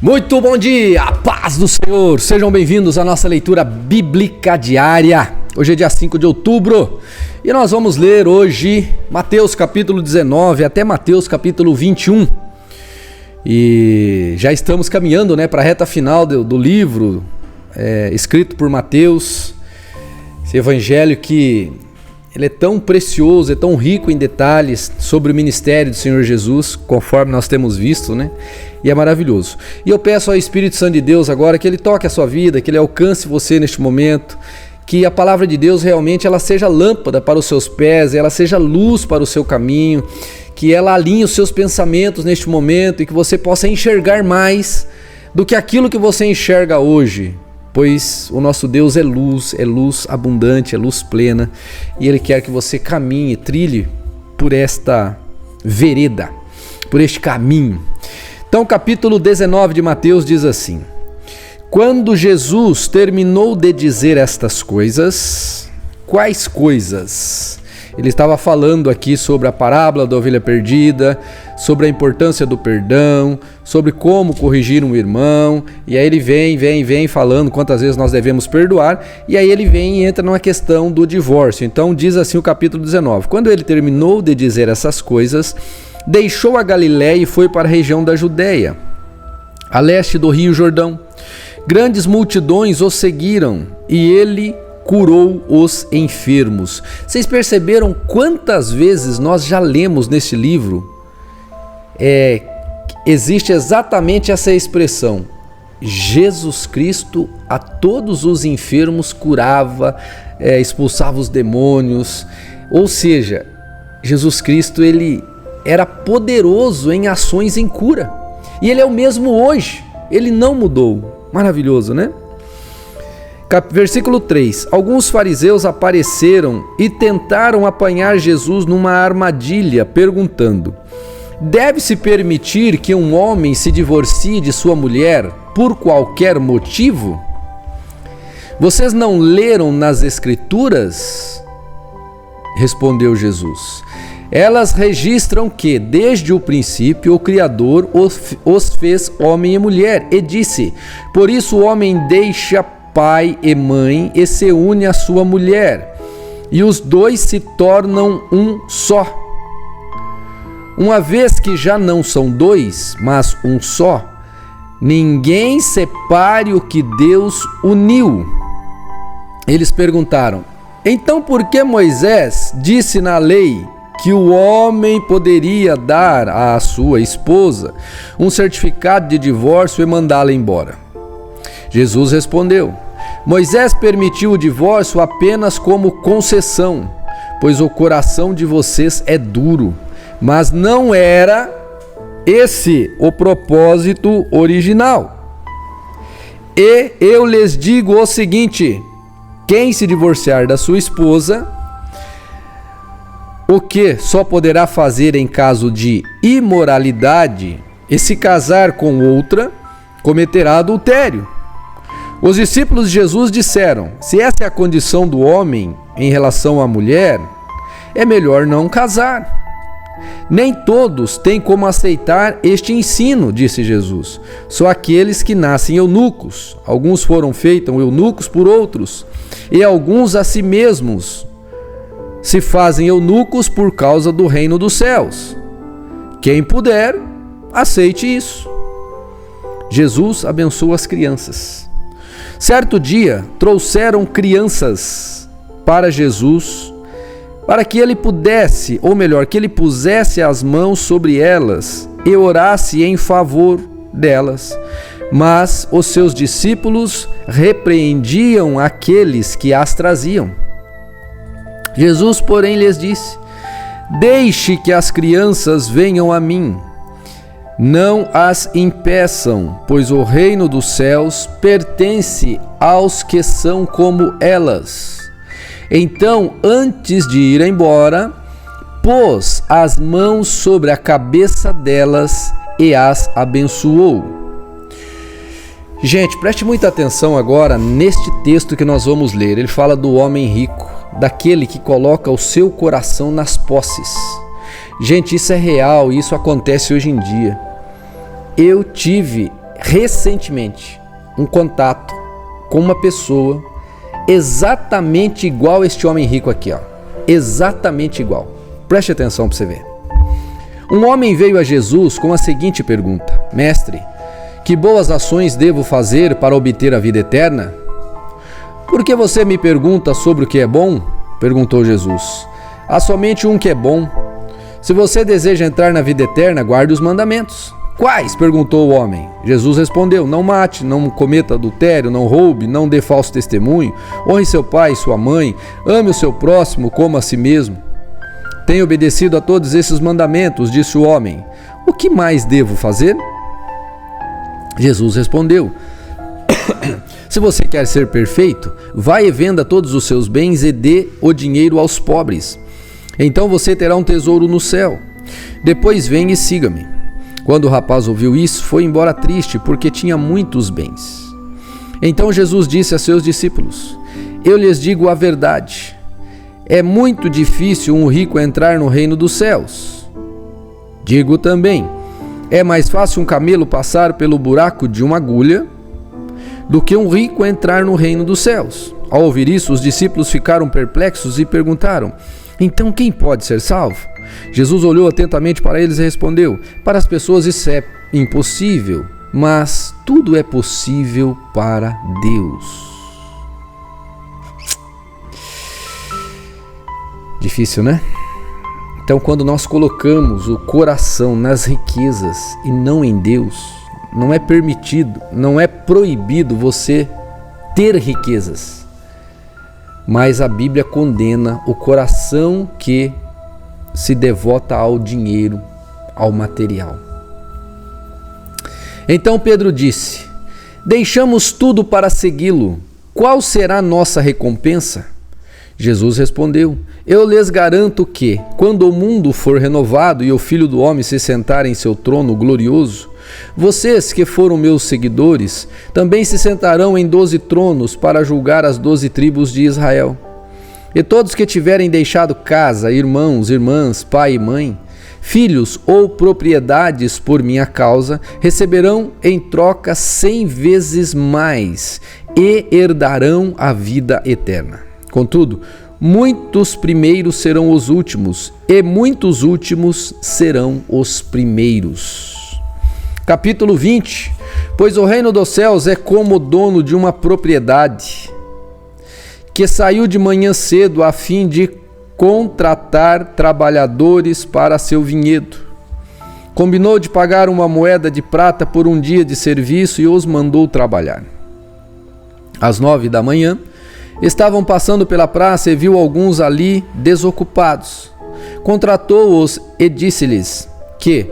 Muito bom dia, a paz do Senhor, sejam bem-vindos à nossa leitura bíblica diária. Hoje é dia 5 de outubro e nós vamos ler hoje Mateus capítulo 19 até Mateus capítulo 21. E já estamos caminhando para a reta final do livro escrito por Mateus, esse evangelho que ele é tão precioso, é tão rico em detalhes sobre o ministério do Senhor Jesus, conforme nós temos visto, E é maravilhoso. E eu peço ao Espírito Santo de Deus agora que Ele toque a sua vida, que Ele alcance você neste momento, que a palavra de Deus realmente ela seja lâmpada para os seus pés, ela seja luz para o seu caminho, que ela alinhe os seus pensamentos neste momento e que você possa enxergar mais do que aquilo que você enxerga hoje. Pois o nosso Deus é luz abundante, é luz plena, e Ele quer que você caminhe, trilhe por esta vereda, por este caminho. Então, capítulo 19 de Mateus diz assim: Quando Jesus terminou de dizer estas coisas, quais coisas? Ele estava falando aqui sobre a parábola da ovelha perdida, sobre a importância do perdão, sobre como corrigir um irmão, e aí ele vem falando quantas vezes nós devemos perdoar, e aí ele vem e entra numa questão do divórcio. Então diz assim o capítulo 19: Quando ele terminou de dizer essas coisas, deixou a Galiléia e foi para a região da Judéia, a leste do rio Jordão. Grandes multidões o seguiram e ele curou os enfermos. Vocês perceberam quantas vezes nós já lemos neste livro? Existe exatamente essa expressão: Jesus Cristo a todos os enfermos curava, expulsava os demônios. Ou seja, Jesus Cristo ele era poderoso em ações em cura. E ele é o mesmo hoje, ele não mudou. Maravilhoso, né? Versículo 3: Alguns fariseus apareceram e tentaram apanhar Jesus numa armadilha, perguntando: Deve-se permitir que um homem se divorcie de sua mulher por qualquer motivo? Vocês não leram nas Escrituras? Respondeu Jesus: Elas registram que, desde o princípio, o Criador os fez homem e mulher, e disse: Por isso o homem deixa pai e mãe e se une à sua mulher, e os dois se tornam um só. Uma vez que já não são dois, mas um só, ninguém separe o que Deus uniu. Eles perguntaram: Então por que Moisés disse na lei que o homem poderia dar à sua esposa um certificado de divórcio e mandá-la embora? Jesus respondeu: Moisés permitiu o divórcio apenas como concessão, pois o coração de vocês é duro, mas não era esse o propósito original. E eu lhes digo o seguinte: quem se divorciar da sua esposa, o que só poderá fazer em caso de imoralidade, e se casar com outra, cometerá adultério. Os discípulos de Jesus disseram: Se essa é a condição do homem em relação à mulher, é melhor não casar. Nem todos têm como aceitar este ensino, disse Jesus. Só aqueles que nascem eunucos. Alguns foram feitos eunucos por outros, e alguns a si mesmos se fazem eunucos por causa do reino dos céus. Quem puder, aceite isso. Jesus abençoa as crianças. Certo dia, trouxeram crianças para Jesus, para que ele pudesse, ou melhor, que ele pusesse as mãos sobre elas e orasse em favor delas. Mas os seus discípulos repreendiam aqueles que as traziam. Jesus, porém, lhes disse: Deixe que as crianças venham a mim. Não as impeçam, pois o reino dos céus pertence aos que são como elas. Então, antes de ir embora, pôs as mãos sobre a cabeça delas e as abençoou. Gente, preste muita atenção agora neste texto que nós vamos ler. Ele fala do homem rico, daquele que coloca o seu coração nas posses. Gente, isso é real e isso acontece hoje em dia. Eu tive recentemente um contato com uma pessoa exatamente igual a este homem rico aqui, ó. Exatamente igual. Preste atenção para você ver. Um homem veio a Jesus com a seguinte pergunta: Mestre, que boas ações devo fazer para obter a vida eterna? Por que você me pergunta sobre o que é bom? Perguntou Jesus. Há somente um que é bom. Se você deseja entrar na vida eterna, guarde os mandamentos. Quais? Perguntou o homem. Jesus respondeu: não mate, não cometa adultério, não roube, não dê falso testemunho, honre seu pai e sua mãe, ame o seu próximo como a si mesmo. Tenho obedecido a todos esses mandamentos, disse o homem. O que mais devo fazer? Jesus respondeu: se você quer ser perfeito, vá e venda todos os seus bens e dê o dinheiro aos pobres. Então você terá um tesouro no céu. Depois venha e siga-me. Quando o rapaz ouviu isso, foi embora triste, porque tinha muitos bens. Então Jesus disse a seus discípulos: eu lhes digo a verdade. É muito difícil um rico entrar no reino dos céus. Digo também, é mais fácil um camelo passar pelo buraco de uma agulha do que um rico entrar no reino dos céus. Ao ouvir isso, os discípulos ficaram perplexos e perguntaram: então quem pode ser salvo? Jesus olhou atentamente para eles e respondeu: para as pessoas isso é impossível, mas tudo é possível para Deus. Difícil, né? Então, quando nós colocamos o coração nas riquezas e não em Deus, não é permitido, não é proibido você ter riquezas. Mas a Bíblia condena o coração que se devota ao dinheiro, ao material. Então Pedro disse: deixamos tudo para segui-lo. Qual será a nossa recompensa? Jesus respondeu: eu lhes garanto que, quando o mundo for renovado e o Filho do Homem se sentar em seu trono glorioso, vocês que foram meus seguidores também se sentarão em 12 tronos para julgar as 12 tribos de Israel. E todos que tiverem deixado casa, irmãos, irmãs, pai e mãe, filhos ou propriedades por minha causa, receberão em troca 100 vezes mais e herdarão a vida eterna. Contudo, muitos primeiros serão os últimos e muitos últimos serão os primeiros. Capítulo 20. Pois o reino dos céus é como o dono de uma propriedade que saiu de manhã cedo a fim de contratar trabalhadores para seu vinhedo. Combinou de pagar uma moeda de prata por um dia de serviço e os mandou trabalhar. Às 9 da manhã, estavam passando pela praça e viu alguns ali desocupados. Contratou-os e disse-lhes que,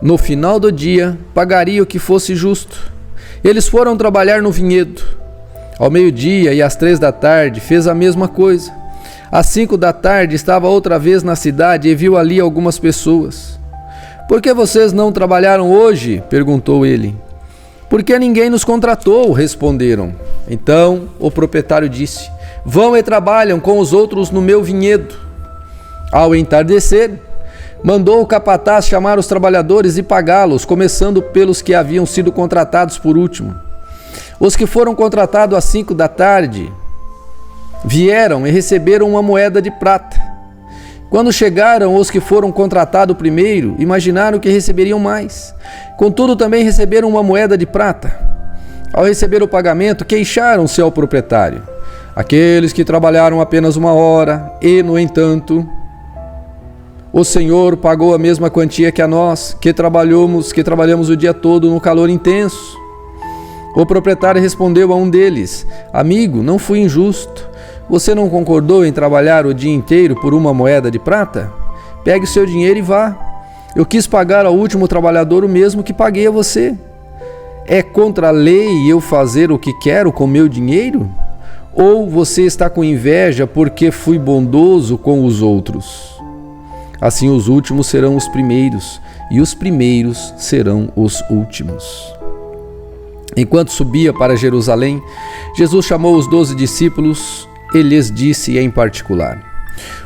no final do dia, pagaria o que fosse justo. Eles foram trabalhar no vinhedo. Ao meio-dia e às 3 da tarde fez a mesma coisa. Às 5 da tarde estava outra vez na cidade e viu ali algumas pessoas. Por que vocês não trabalharam hoje? Perguntou ele. Porque ninguém nos contratou, responderam. Então o proprietário disse: vão e trabalham com os outros no meu vinhedo. Ao entardecer, mandou o capataz chamar os trabalhadores e pagá-los, começando pelos que haviam sido contratados por último. Os que foram contratados às 5 da tarde vieram e receberam uma moeda de prata. Quando chegaram os que foram contratados primeiro, imaginaram que receberiam mais. Contudo, também receberam uma moeda de prata. Ao receber o pagamento, queixaram-se ao proprietário. Aqueles que trabalharam apenas 1 hora e, no entanto, o Senhor pagou a mesma quantia que a nós, que trabalhamos o dia todo no calor intenso. O proprietário respondeu a um deles: amigo, não fui injusto. Você não concordou em trabalhar o dia inteiro por uma moeda de prata? Pegue o seu dinheiro e vá. Eu quis pagar ao último trabalhador o mesmo que paguei a você. É contra a lei eu fazer o que quero com meu dinheiro? Ou você está com inveja porque fui bondoso com os outros? Assim os últimos serão os primeiros, e os primeiros serão os últimos. Enquanto subia para Jerusalém, Jesus chamou os 12 discípulos e lhes disse em particular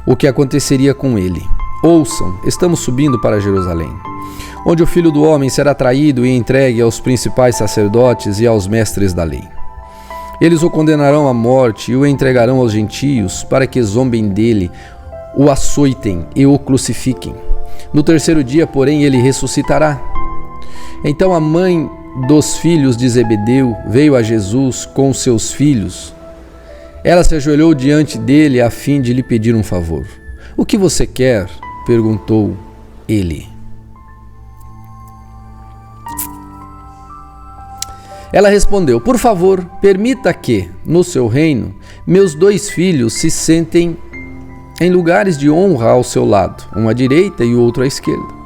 o que aconteceria com ele. Ouçam, estamos subindo para Jerusalém. onde o Filho do Homem será traído e entregue aos principais sacerdotes e aos mestres da lei. Eles o condenarão à morte e o entregarão aos gentios, para que zombem dele, o açoitem e o crucifiquem. No terceiro dia, porém, ele ressuscitará. Então a mãe dos filhos de Zebedeu veio a Jesus com seus filhos. Ela se ajoelhou diante dele a fim de lhe pedir um favor. "O que você quer?", perguntou ele. Ela respondeu: "Por favor, permita que, no seu reino, meus 2 filhos se sentem em lugares de honra ao seu lado, um à direita e o outro à esquerda."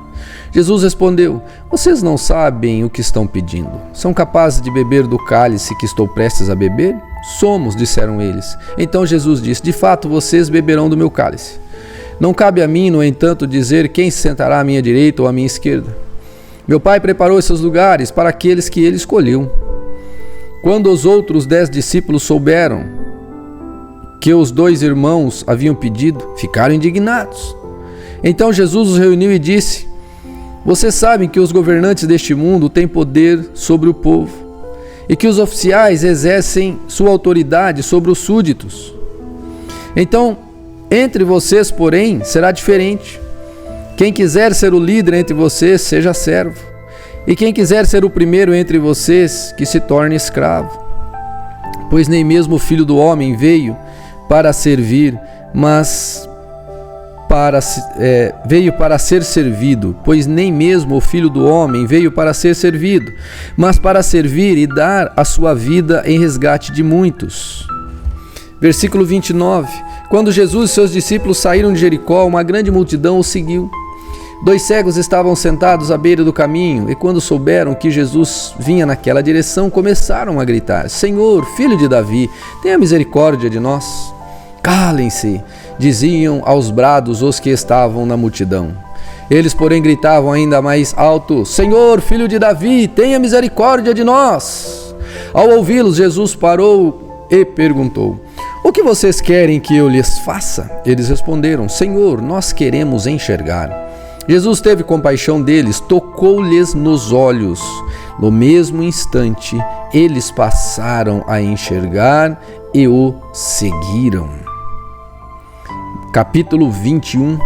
Jesus respondeu: "Vocês não sabem o que estão pedindo. São capazes de beber do cálice que estou prestes a beber?" "Somos", disseram eles. Então Jesus disse: "De fato, vocês beberão do meu cálice. Não cabe a mim, no entanto, dizer quem se sentará à minha direita ou à minha esquerda. Meu Pai preparou esses lugares para aqueles que ele escolheu." Quando os outros 10 discípulos souberam que os 2 irmãos haviam pedido, ficaram indignados. Então Jesus os reuniu e disse: "Vocês sabem que os governantes deste mundo têm poder sobre o povo e que os oficiais exercem sua autoridade sobre os súditos. Então, entre vocês, porém, será diferente. Quem quiser ser o líder entre vocês, seja servo. E quem quiser ser o primeiro entre vocês, que se torne escravo. Pois nem mesmo o Filho do Homem veio para servir, mas veio para ser servido. Pois nem mesmo o Filho do Homem veio para ser servido, mas para servir e dar a sua vida em resgate de muitos." Versículo 29. Quando Jesus e seus discípulos saíram de Jericó, uma grande multidão os seguiu. 2 cegos estavam sentados à beira do caminho, e quando souberam que Jesus vinha naquela direção, começaram a gritar: "Senhor, filho de Davi, tenha misericórdia de nós." "Calem-se", diziam aos brados os que estavam na multidão. Eles, porém, gritavam ainda mais alto: "Senhor, filho de Davi, tenha misericórdia de nós." Ao ouvi-los, Jesus parou e perguntou: "O que vocês querem que eu lhes faça?" Eles responderam: "Senhor, nós queremos enxergar." Jesus teve compaixão deles, tocou-lhes nos olhos. No mesmo instante, eles passaram a enxergar e o seguiram. Capítulo 21.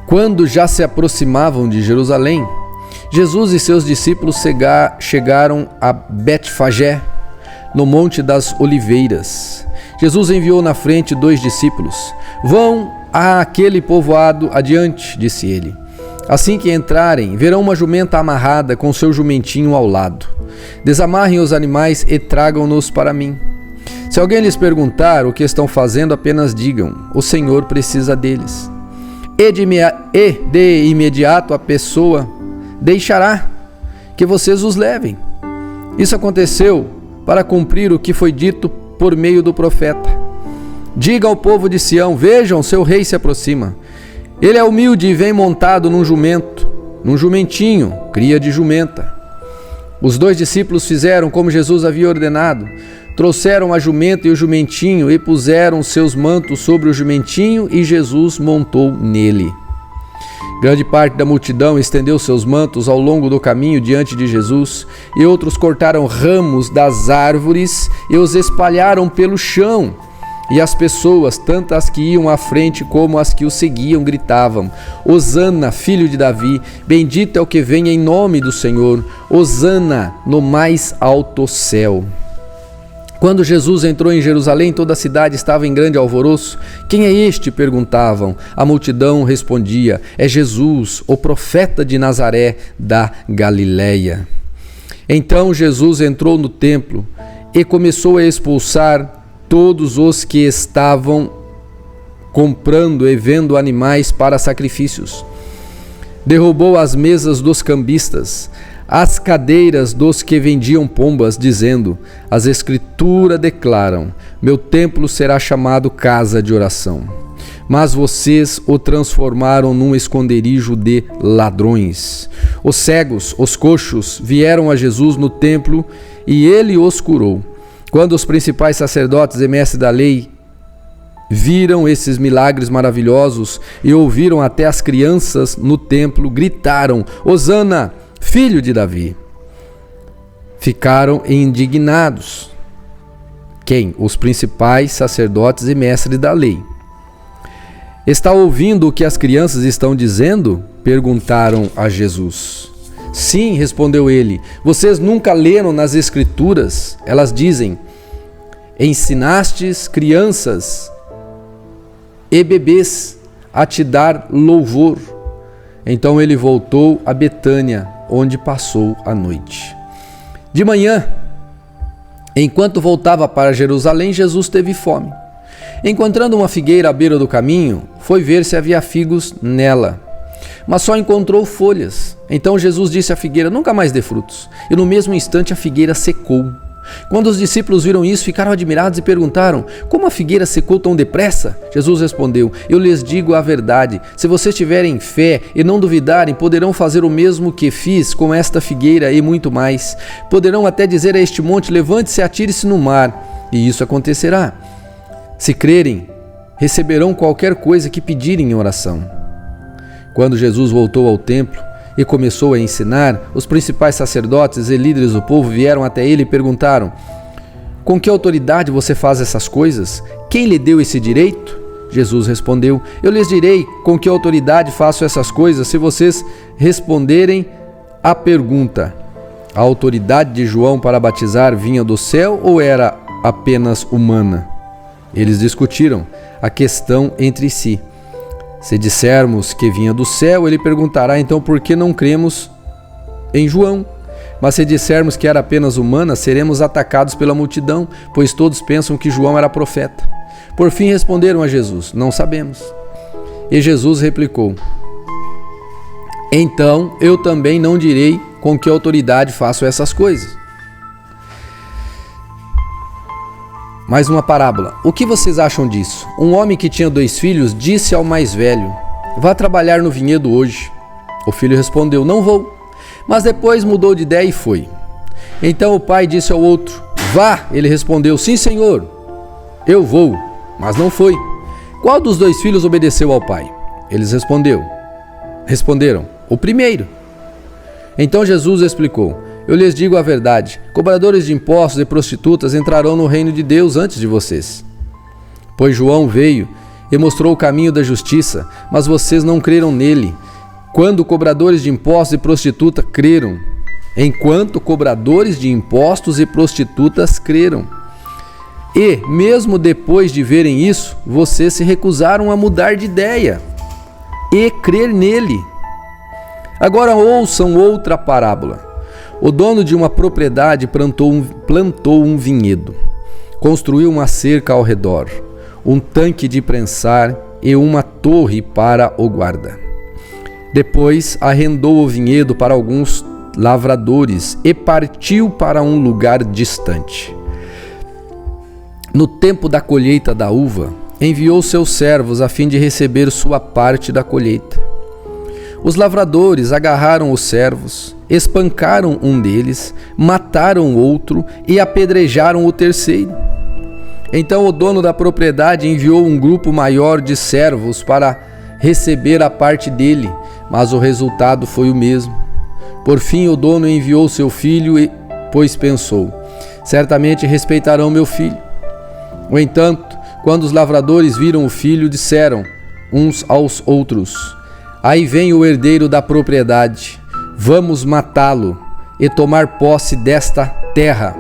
Quando já se aproximavam de Jerusalém, Jesus e seus discípulos chegaram a Betfagé, no Monte das Oliveiras. Jesus enviou na frente 2 discípulos. "Vão àquele povoado adiante", disse ele. "Assim que entrarem, verão uma jumenta amarrada com seu jumentinho ao lado. Desamarrem os animais e tragam-nos para mim. Se alguém lhes perguntar o que estão fazendo, apenas digam: o Senhor precisa deles. E de imediato a pessoa deixará que vocês os levem." Isso aconteceu para cumprir o que foi dito por meio do profeta: "Diga ao povo de Sião: vejam, seu rei se aproxima. Ele é humilde e vem montado num jumentinho, cria de jumenta." Os 2 discípulos fizeram como Jesus havia ordenado. Trouxeram a jumenta e o jumentinho e puseram seus mantos sobre o jumentinho, e Jesus montou nele. Grande parte da multidão estendeu seus mantos ao longo do caminho diante de Jesus, e outros cortaram ramos das árvores e os espalharam pelo chão. E as pessoas, tanto as que iam à frente como as que o seguiam, gritavam: "Hosana, filho de Davi, bendito é o que vem em nome do Senhor, Hosana no mais alto céu." Quando Jesus entrou em Jerusalém, toda a cidade estava em grande alvoroço. "Quem é este?", perguntavam. A multidão respondia: "É Jesus, o profeta de Nazaré da Galileia." Então Jesus entrou no templo e começou a expulsar todos os que estavam comprando e vendo animais para sacrifícios. Derrubou as mesas dos cambistas, as cadeiras dos que vendiam pombas, dizendo: "As Escrituras declaram: meu templo será chamado casa de oração. Mas vocês o transformaram num esconderijo de ladrões." Os cegos, os coxos, vieram a Jesus no templo e ele os curou. Quando os principais sacerdotes e mestres da lei viram esses milagres maravilhosos e ouviram até as crianças no templo gritaram: Hosana, filho de Davi. Ficaram indignados. Quem? Os principais sacerdotes e mestres da lei. Está ouvindo o que as crianças estão dizendo? Perguntaram a Jesus. Sim, respondeu ele. Vocês nunca leram nas Escrituras? Elas dizem: ensinastes crianças e bebês a te dar louvor. Então ele voltou a Betânia, onde passou a noite. De manhã, enquanto voltava para Jerusalém, Jesus teve fome. Encontrando uma figueira à beira do caminho, foi ver se havia figos nela, mas só encontrou folhas. Então Jesus disse à figueira: nunca mais dê frutos. E no mesmo instante a figueira secou. Quando os discípulos viram isso, ficaram admirados e perguntaram: como a figueira secou tão depressa? Jesus respondeu: eu lhes digo a verdade, se vocês tiverem fé e não duvidarem, poderão fazer o mesmo que fiz com esta figueira e muito mais. Poderão até dizer a este monte: levante-se e atire-se no mar, e isso acontecerá. Se crerem, receberão qualquer coisa que pedirem em oração. Quando Jesus voltou ao templo e começou a ensinar, os principais sacerdotes e líderes do povo vieram até ele e perguntaram: com que autoridade você faz essas coisas? Quem lhe deu esse direito? Jesus respondeu: eu lhes direi com que autoridade faço essas coisas se vocês responderem à pergunta: a autoridade de João para batizar vinha do céu ou era apenas humana? Eles discutiram a questão entre si. Se dissermos que vinha do céu, ele perguntará: então por que não cremos em João? Mas se dissermos que era apenas humana, seremos atacados pela multidão, pois todos pensam que João era profeta. Por fim responderam a Jesus: não sabemos. E Jesus replicou: então eu também não direi com que autoridade faço essas coisas. Mais uma parábola. O que vocês acham disso? Um homem que tinha 2 filhos disse ao mais velho: vá trabalhar no vinhedo hoje. O filho respondeu: não vou. Mas depois mudou de ideia e foi. Então o pai disse ao outro: vá. Ele respondeu: sim, senhor, eu vou. Mas não foi. Qual dos 2 filhos obedeceu ao pai? Eles responderam: o primeiro. Então Jesus explicou: eu lhes digo a verdade, cobradores de impostos e prostitutas entrarão no reino de Deus antes de vocês. Pois João veio e mostrou o caminho da justiça, mas vocês não creram nele, quando cobradores de impostos e prostitutas creram. Enquanto cobradores de impostos e prostitutas creram. E, mesmo depois de verem isso, vocês se recusaram a mudar de ideia e crer nele. Agora ouçam outra parábola. O dono de uma propriedade plantou um vinhedo, construiu uma cerca ao redor, um tanque de prensar e uma torre para o guarda. Depois arrendou o vinhedo para alguns lavradores e partiu para um lugar distante. No tempo da colheita da uva, enviou seus servos a fim de receber sua parte da colheita. Os lavradores agarraram os servos, espancaram um deles, mataram o outro e apedrejaram o terceiro. Então o dono da propriedade enviou um grupo maior de servos para receber a parte dele, mas o resultado foi o mesmo. Por fim o dono enviou seu filho, pois pensou: certamente respeitarão meu filho. No entanto, quando os lavradores viram o filho, disseram uns aos outros: aí vem o herdeiro da propriedade, vamos matá-lo e tomar posse desta terra.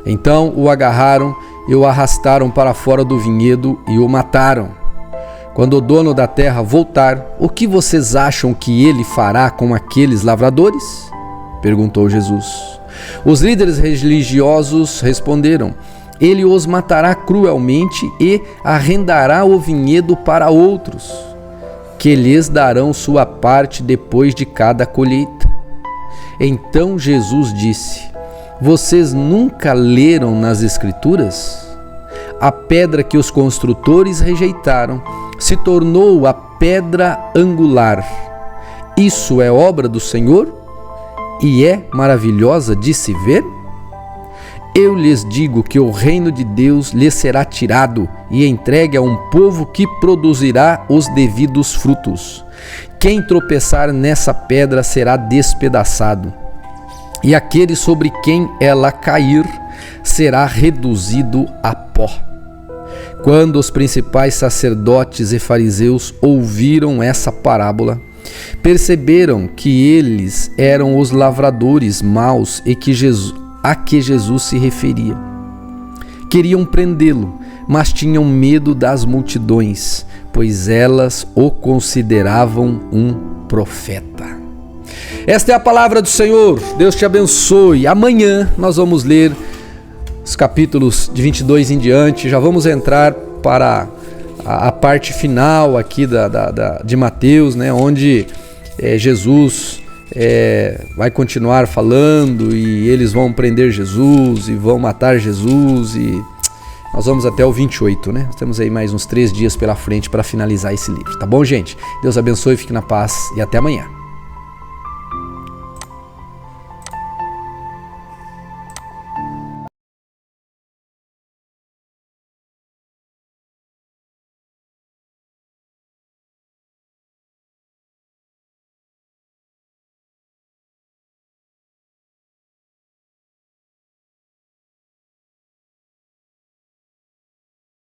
Então o agarraram e o arrastaram para fora do vinhedo e o mataram. Quando o dono da terra voltar, o que vocês acham que ele fará com aqueles lavradores? Perguntou Jesus. Os líderes religiosos responderam: ele os matará cruelmente e arrendará o vinhedo para outros, que lhes darão sua parte depois de cada colheita. Então Jesus disse: vocês nunca leram nas Escrituras? A pedra que os construtores rejeitaram se tornou a pedra angular. Isso é obra do Senhor e é maravilhosa de se ver? Eu lhes digo que o reino de Deus lhes será tirado e entregue a um povo que produzirá os devidos frutos. Quem tropeçar nessa pedra será despedaçado, e aquele sobre quem ela cair será reduzido a pó. Quando os principais sacerdotes e fariseus ouviram essa parábola, perceberam que eles eram os lavradores maus a que Jesus se referia. Queriam prendê-lo, mas tinham medo das multidões, pois elas o consideravam um profeta. Esta é a palavra do Senhor. Deus te abençoe. Amanhã nós vamos ler os capítulos de 22 em diante. Já vamos entrar para a parte final aqui de Mateus, né, onde Jesus vai continuar falando e eles vão prender Jesus e vão matar Jesus, e nós vamos até o 28, né? Nós temos aí mais uns 3 dias pela frente para finalizar esse livro, tá bom, gente? Deus abençoe, fique na paz e até amanhã.